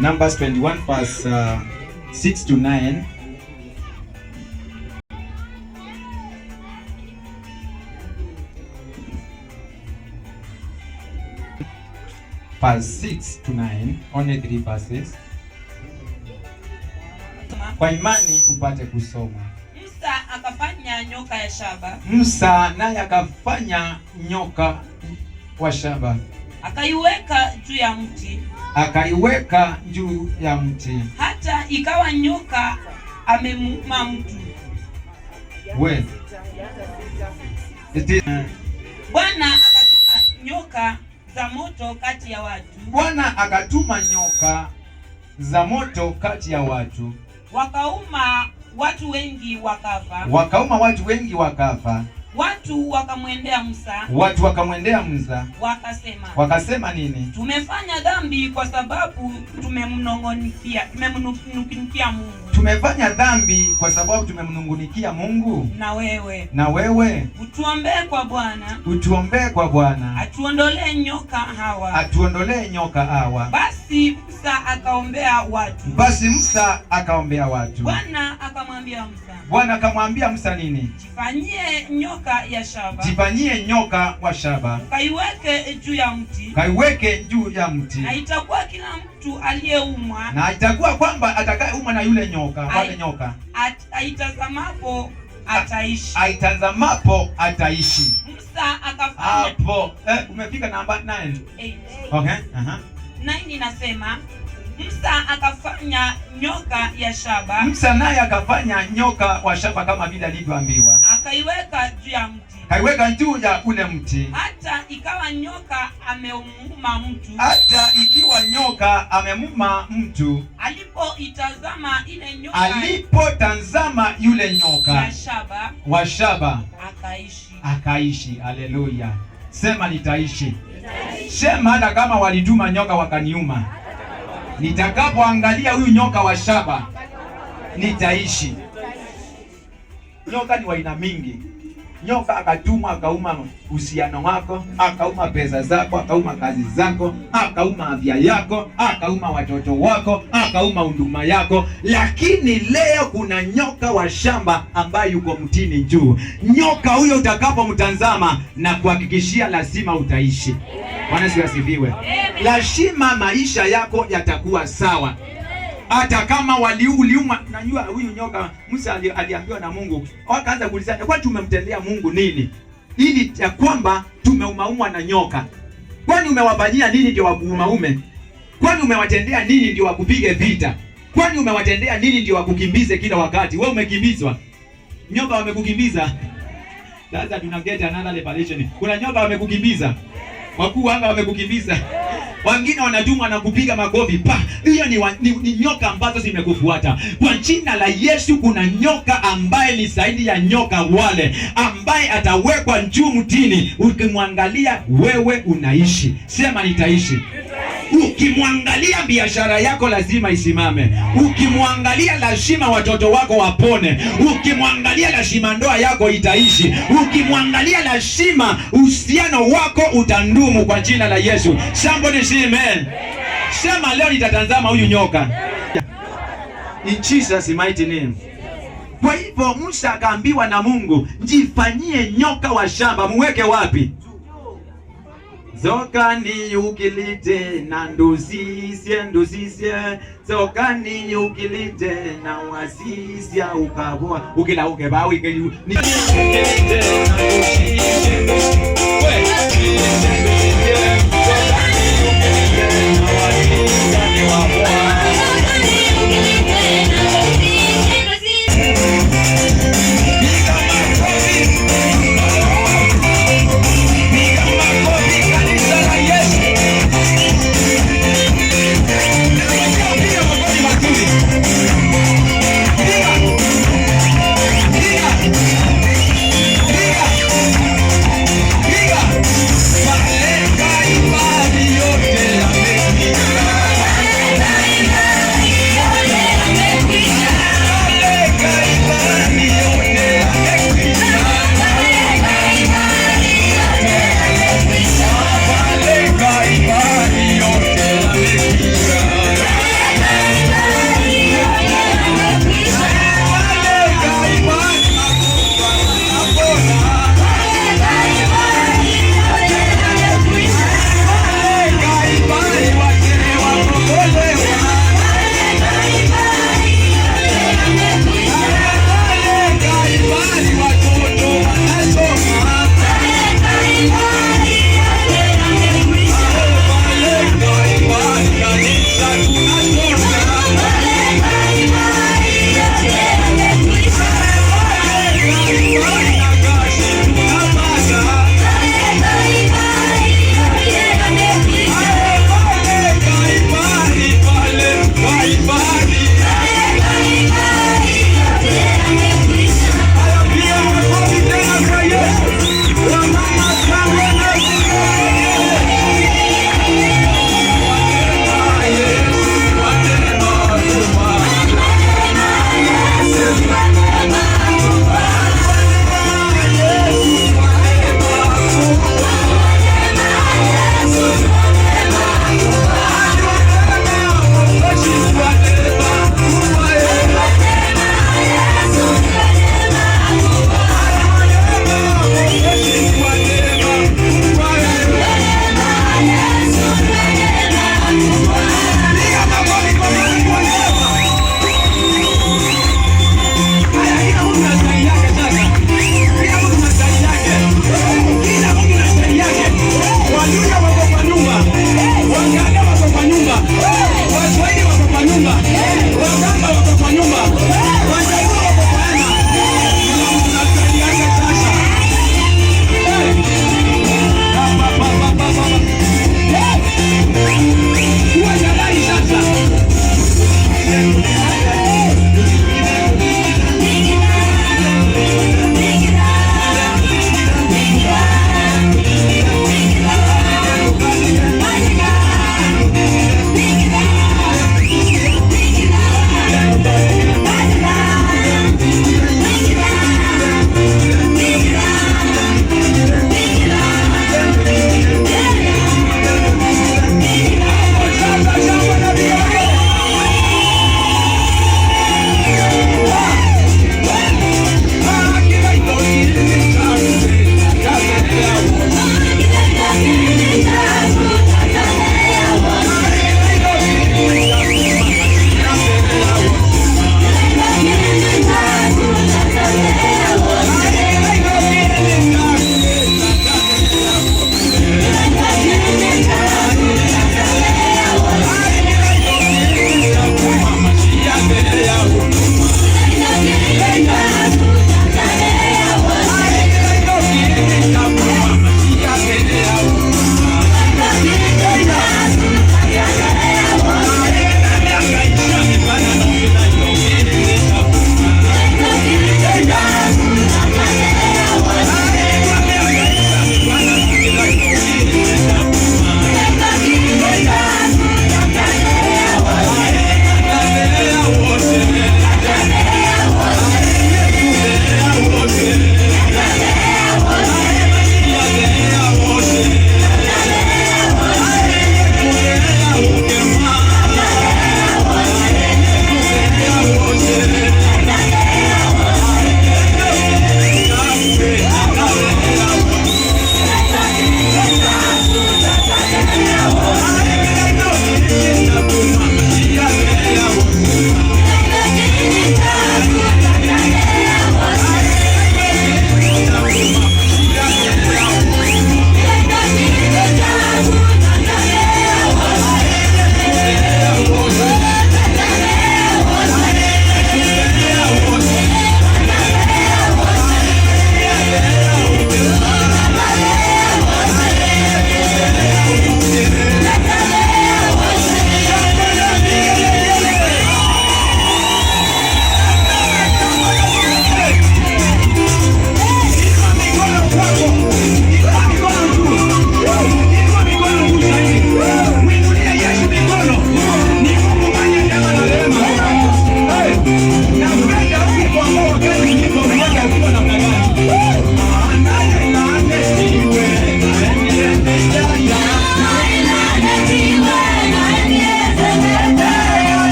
Numbers 21 verse 6 to 9. Verse 6 to 9, only 3 verses. Kwa imani upate kusoma. Musa akafanya nyoka ya shaba. Musa naye akafanya nyoka wa shaba. Akaiweka juu ya mti. Akaiweka juu ya mti. Hata ikawa nyoka amemuuma mtu. When? Bwana akatuma nyoka za moto kati ya watu. Bwana akatuma nyoka za moto kati ya watu. Wakauma watu wengi wakafa. Wakauma watu wengi wakafa. Watu wakamwendea Musa. Watu wakamwendea Musa. Wakasema nini? Tumefanya dhambi kwa sababu tumemnungunikia Mungu. Tumefanya dhambi kwa sababu tumemnungunikia Mungu. Na wewe utuombee kwa Bwana. Atuondolee nyoka hawa. Basi Musa akaombea watu. Bwana akamwambia Musa nini? Jifanyie nyoka wa shaba. Kaiweke juu ya mti. Na itakuwa kila mtu aliyeumwa. Na itakuwa kwamba atakayeumwa na yule nyoka, wale nyoka. Aitazamapo ataishi. Musa akafanya. Hapo, umefika namba 9. Okay, 9 inasema Musa akafanya nyoka ya shaba. Musa naye akafanya nyoka wa shaba kama vile alivyoambiwa. Akaiweka juu ya mti. Kaiweka juu ya ule mti. Hata ikawa nyoka amemuuma mtu. Alipotazama yule nyoka wa shaba akaishi. Haleluya. Sema nitaishi. Sema hata kama walituma nyoka wakaniuma, nitakapoangalia huyu nyoka wa shaba nitaishi. Nyoka ni wa aina mingi. Nyoka akatumwa akauma uhusiano wako, akauma pesa zako, akauma kazi zako, akauma afya yako, akauma watoto wako, akauma huduma yako. Lakini leo kuna nyoka wa shamba ambaye yuko mtini juu. Nyoka huyo utakapomtazama na kuhakikishia lazima utaishi. Bwana asifiwe. Lazima maisha yako yatakuwa sawa. Hata kama uliuma. Najua huyu nyoka Musa aliambiwa na Mungu. Wakaanza kuuliza, kwa tumemtendea Mungu nini? Ili ya kwamba tumeumaumwa na nyoka. Kwani umewafanyia nini ndio wakuumaume? Kwani umewatendea nini ndio wakupige vita? Kwani umewatendea nini ndio wakukimbize kila wakati? Wewe umekimbizwa. Nyoka wamekukimbiza. Sasa tunaget another revelation. Kuna nyoka wamekukimbiza. Wakuu anga wamekukimbiza. Wengine wanatumwa na kupiga makofi. Hiyo ni nyoka ambazo zimekufuata. Kwa jina la Yesu kuna nyoka ambaye ni zaidi ya nyoka wale, ambaye atawekwa juu mtini. Ukimwangalia wewe unaishi. Sema nitaishi. Ukimwangalia biashara yako lazima isimame. Ukimwangalia lazima watoto wako wapone. Ukimwangalia lazima ndoa yako itaishi. Ukimwangalia lazima uhusiano wako utandumu kwa jina la Yesu. Somebody say amen. Sema leo nitatazama huyu nyoka. In Jesus mighty name. Kwa hivyo Musa akaambiwa na Mungu, jifanyie nyoka wa shamba. Muweke wapi? Zokani ukilite na nduzisye zokani ukilite na wasisya ukabwa ukila ukeba ukeli ni ukilite na nduzisye Maleka imani yote ya nyumba, waganga wako kwa nyumba.